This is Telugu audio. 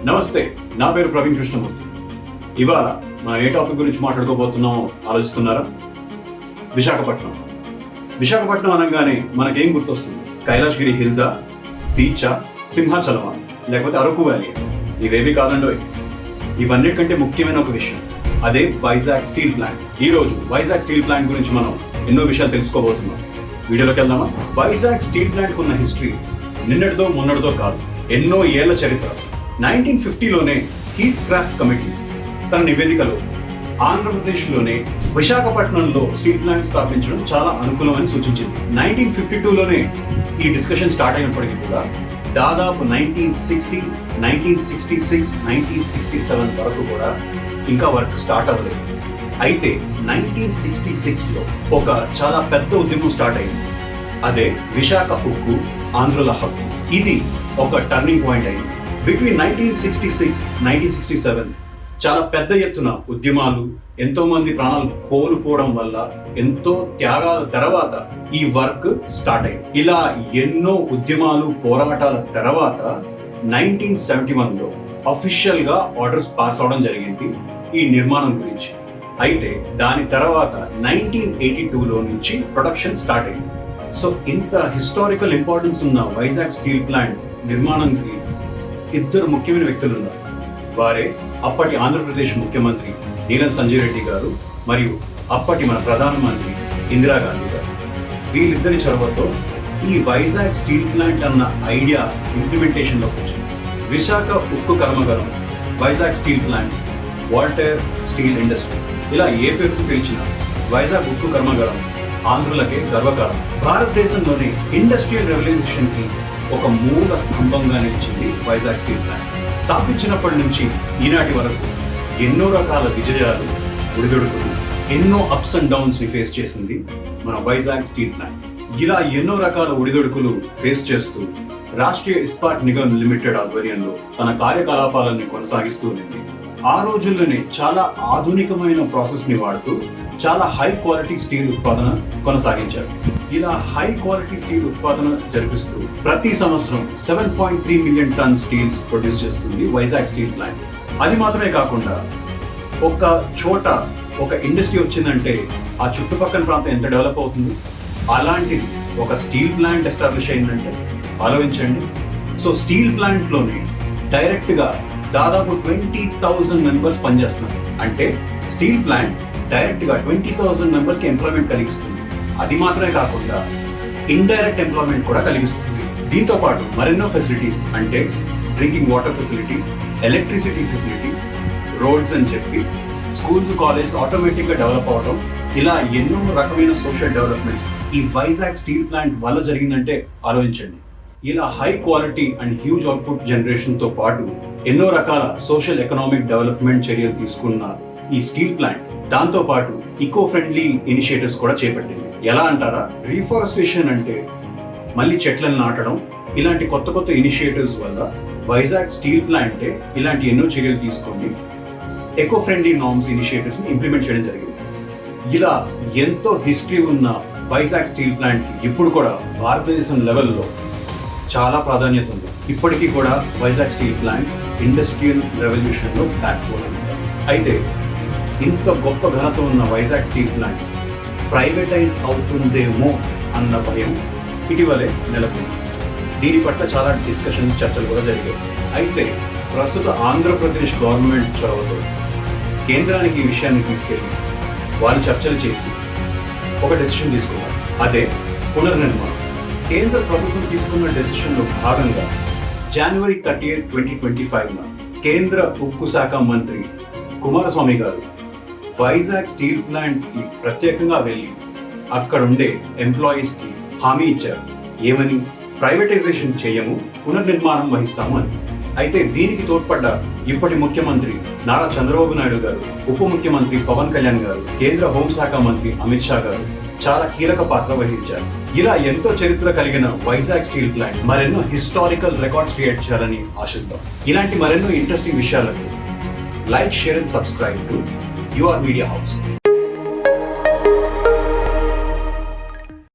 నమస్తే, నా పేరు ప్రవీణ్ కృష్ణమూర్తి. ఇవాళ మనం ఏ టాపిక్ గురించి మాట్లాడుకోబోతున్నామో ఆలోచిస్తున్నారా? విశాఖపట్నం అనగానే మనకేం గుర్తొస్తుంది? కైలాసగిరి హిల్సా, బీచా, సింహాచలమా, లేకపోతే అరకు వ్యాలీ? ఇవేవి కాదండో. ఇవన్నిటికంటే ముఖ్యమైన ఒక విషయం, అదే వైజాగ్ స్టీల్ ప్లాంట్. ఈ రోజు వైజాగ్ స్టీల్ ప్లాంట్ గురించి మనం ఎన్నో విషయాలు తెలుసుకోబోతున్నాం. వీడియోలోకి వెళ్దామా? వైజాగ్ స్టీల్ ప్లాంట్ ఉన్న హిస్టరీ నిన్నటిదో మొన్నటిదో కాదు, ఎన్నో ఏళ్ల చరిత్ర. 1950లోనే హీట్ క్రాఫ్ట్ కమిటీ తన నివేదికలో ఆంధ్రప్రదేశ్లోనే విశాఖపట్నంలో స్టీల్ ప్లాంట్ స్థాపించడం చాలా అనుకూలమని సూచించింది. 1952లోనే ఈ డిస్కషన్ స్టార్ట్ అయినప్పటికీ కూడా దాదాపు 1960, 1966, 1967 వరకు కూడా ఇంకా వర్క్ స్టార్ట్ అవ్వలేదు. అయితే 1966లో ఒక చాలా పెద్ద ఉద్యమం స్టార్ట్ అయింది. అదే విశాఖ ఉక్కు, ఆంధ్రుల హక్కు. ఇది ఒక టర్నింగ్ పాయింట్ అయింది. బిట్వీన్ 1966, 1967 చాలా పెద్ద ఎత్తున ఉద్యమాలు, ఎంతో మంది ప్రాణాలు కోల్పోవడం వల్ల, ఎంతో త్యాగాల తర్వాత ఈ వర్క్ స్టార్ట్ అయింది. ఇలా ఎన్నో ఉద్యమాలు, పోరాటాల తర్వాత 1971లో అఫీషియల్ గా ఆర్డర్స్ పాస్ అవడం జరిగింది ఈ నిర్మాణం గురించి. అయితే దాని తర్వాత 1982లో నుంచి ప్రొడక్షన్ స్టార్ట్ అయింది. సో ఇంత హిస్టారికల్ ఇంపార్టెన్స్ ఉన్న వైజాగ్ స్టీల్ ప్లాంట్ నిర్మాణానికి ఇద్దరు ముఖ్యమైన వ్యక్తులు ఉన్నారు. వారే అప్పటి ఆంధ్రప్రదేశ్ ముఖ్యమంత్రి నీలం సంజయ్ రెడ్డి గారు మరియు అప్పటి మన ప్రధానమంత్రి ఇందిరాగాంధీ గారు. వీళ్ళిద్దరి చొరవతో ఈ వైజాగ్ స్టీల్ ప్లాంట్ అన్న ఐడియా ఇంప్లిమెంటేషన్లోకి వచ్చింది. విశాఖ ఉక్కు కర్మాగారం, Vizag steel plant, Waltair steel industry, ఇలా ఏ పేరుతో పిలిచిన వైజాగ్ ఉక్కు కర్మాగారం ఆంధ్రులకే గర్వకారణం. భారతదేశంలోనే ఇండస్ట్రియల్ రెవల్యూషన్ కి ఒక మూల స్తంభంగా నిలిచింది వైజాగ్ స్టీల్ ప్లాంట్. స్థాపించినప్పటి నుంచి ఈనాటి వరకు ఎన్నో రకాల విజయాలు, ఒడిదుడుకులు, ఎన్నో అప్స్ అండ్ డౌన్స్ ని ఫేస్ చేసింది మన వైజాగ్ స్టీల్ ప్లాంట్. ఇలా ఎన్నో రకాల ఒడిదుడుకులు ఫేస్ చేస్తూ రాష్ట్రీయ ఇస్పాట్ నిగమ్ లిమిటెడ్ ఆధ్వర్యంలో తన కార్యకలాపాలను కొనసాగిస్తూ ఉంది. ఆ రోజుల్లోనే చాలా ఆధునికమైన ప్రాసెస్ ని వాడుతూ చాలా హై క్వాలిటీ స్టీల్ ఉత్పాదన కొనసాగించారు. ఇలా హై క్వాలిటీ స్టీల్ ఉత్పాదన జరిపిస్తూ ప్రతి సంవత్సరం 7.3 మిలియన్ టన్ స్టీల్స్ ప్రొడ్యూస్ చేస్తుంది వైజాగ్ స్టీల్ ప్లాంట్. అది మాత్రమే కాకుండా ఒక చోట ఒక ఇండస్ట్రీ వచ్చిందంటే ఆ చుట్టుపక్కల ప్రాంతం ఎంత డెవలప్ అవుతుంది. అలాంటిది ఒక స్టీల్ ప్లాంట్ ఎస్టాబ్లిష్ అయిందంటే ఆలోచించండి. సో స్టీల్ ప్లాంట్ లోనే డైరెక్ట్ గా దాదాపు 20,000 మెంబర్స్ పనిచేస్తున్నారు. అంటే స్టీల్ ప్లాంట్ డైరెక్ట్ గా 20,000 మెంబర్స్ కి ఎంప్లాయ్మెంట్ కలిగిస్తుంది. అది మాత్రమే కాకుండా ఇండైరెక్ట్ ఎంప్లాయ్మెంట్ కూడా కలిగిస్తుంది. దీంతో పాటు మరెన్నో ఫెసిలిటీస్, అంటే drinking water facility, electricity facility, roads అని చెప్పి స్కూల్స్, కాలేజ్ ఆటోమేటిక్ గా డెవలప్ అవడం, ఇలా ఎన్నో రకమైన సోషల్ డెవలప్మెంట్స్ ఈ వైజాగ్ స్టీల్ ప్లాంట్ వల్ల జరిగిందంటే ఆలోచించండి. ఇలా high quality and huge output generation తో పాటు ఎన్నో రకాల సోషల్ ఎకనామిక్ డెవలప్మెంట్ చర్యలు తీసుకున్న ఈ స్టీల్ ప్లాంట్ దాంతో పాటు ఈకో ఫ్రెండ్లీ ఇనిషియేటివ్స్ కూడా చేపట్టింది. ఎలా అంటారా? రీఫారెస్టేషన్ అంటే మళ్ళీ చెట్లను నాటడం. ఇలాంటి కొత్త కొత్త ఇనిషియేటివ్స్ వల్ల వైజాగ్ స్టీల్ ప్లాంటే ఇలాంటి ఎన్నో చర్యలు తీసుకొని ఎకో ఫ్రెండ్లీ నార్మ్స్ ఇనిషియేటివ్స్ ని ఇంప్లిమెంట్ చేయడం జరిగింది. ఇలా ఎంతో హిస్టరీ ఉన్న వైజాగ్ స్టీల్ ప్లాంట్ ఇప్పుడు కూడా భారతదేశం లెవెల్లో చాలా ప్రాధాన్యత ఉంది. ఇప్పటికీ కూడా Vizag steel plant industrial revolution లో బ్యాక్ బోన్. అయితే ఇంత గొప్ప ఘనత ఉన్న వైజాగ్ స్టీల్ ప్లాంట్ ప్రైవేటైజ్ అవుతుందేమో అన్న భయం ఇటీవలే నెలకొంది. దీని పట్ల చాలా డిస్కషన్, చర్చలు కూడా జరిగాయి. అయితే ప్రస్తుత ఆంధ్రప్రదేశ్ గవర్నమెంట్ చొరవతో కేంద్రానికి ఈ విషయాన్ని తీసుకెళ్లి వాళ్ళు చర్చలు చేసి ఒక డెసిషన్ తీసుకున్నారు. అదే పునర్నిర్మాణం. కేంద్ర ప్రభుత్వం తీసుకున్న డెసిషన్లో భాగంగా January 30, 2025 కేంద్ర ఉక్కు శాఖ మంత్రి కుమారస్వామి గారు వైజాగ్ స్టీల్ ప్లాంట్ కి ప్రత్యేకంగా వెళ్ళి అక్కడుండే ఎంప్లాయీస్ కి హామీ ఇచ్చారు. ఏమని? ప్రైవేటైజేషన్ చేయము, పునర్నిర్మాణం వహిస్తాము అని. అయితే దీనికి తోడ్పడ్డ ఇప్పటి ముఖ్యమంత్రి నారా చంద్రబాబు నాయుడు గారు, ఉప ముఖ్యమంత్రి పవన్ కళ్యాణ్ గారు, కేంద్ర హోంశాఖ మంత్రి అమిత్ షా గారు చాలా కీలక పాత్ర వహించారు. ఇలా ఎంతో చరిత్ర కలిగిన వైజాగ్ స్టీల్ ప్లాంట్ మరెన్నో హిస్టారికల్ రికార్డ్స్ క్రియేట్ చేయాలని ఆశిద్దాం. ఇలాంటి మరెన్నో ఇంట్రెస్టింగ్ విషయాలకు like, share and subscribe to your media house.